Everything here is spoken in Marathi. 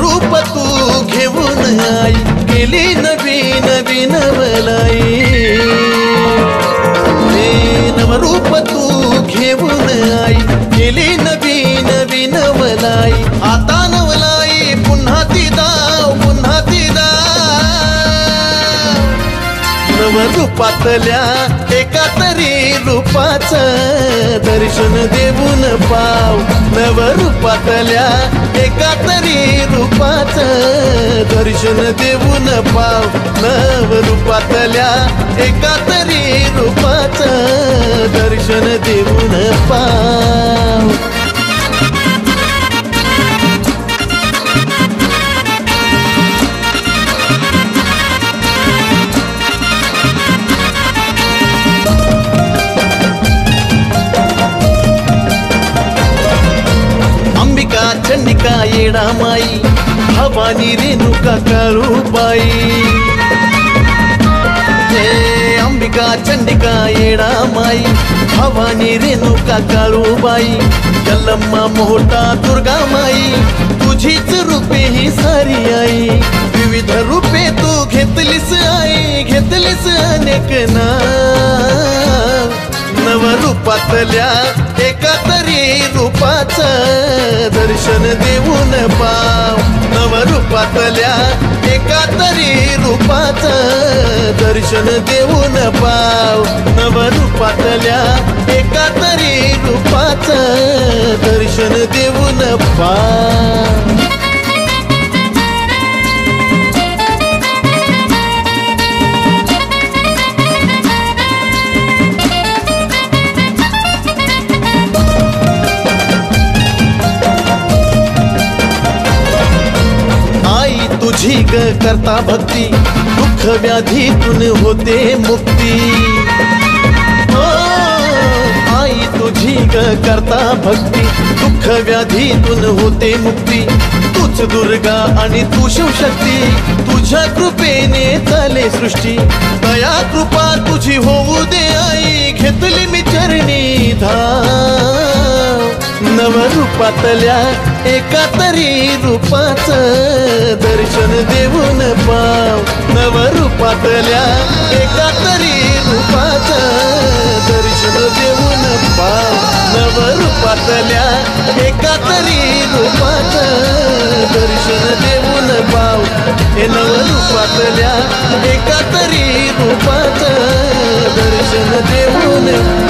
नवरूप तू घेऊन आई केली नवीन विनवलाई नवरूप तू घेऊन आई केली नवीन विनवलाई आता नवलाई पुन्हा ती दाव नवरूपातल्या एका तरी रूपाचं दर्शन देऊन पाव नवरूपातल्या एका तरी रूपाचं दर्शन देऊन पाव नवरूपातल्या एका तरी रूपाचं दर्शन देऊन पाव चंडिका येडामाई भवानी रेणुका काळूबाई अंबिका चंडिका येडामाई भवानी रेणुका काळूबाई यल्लम्मा मोठा दुर्गामाई तुझीच रूपे ही सारी आई विविध रूपे तू घेतलीस आई घेतलीस अनेक नाव नवरूपातल्या एका तरी रूपाचं दर्शन देऊन पाव नवरूपातल्या एका तरी रूपाचं दर्शन देऊन पाव नवरूपातल्या एका तरी रूपाचं दर्शन देऊन पाव तुझी करता भक्ती दुःख व्याधीतून होते मुक्ती आई तुझी करता भक्ती दुःख व्याधीतून होते मुक्ती तूच दुर्गा आणि तू शिवशक्ती तुझ्या कृपेने चाले सृष्टी दया कृपा तुझी होऊ दे आई घेतली मी चरणी धाव नवरूपातल्या एका तरी रूपाचं दर्शन देऊन पाव नवरूपातल्या एका तरी रूपाचं दर्शन देऊन पाव नवरूपातल्या एका तरी रूपाचं दर्शन देऊन पाव हे नवरूपातल्या एका तरी रूपाचं दर्शन देऊन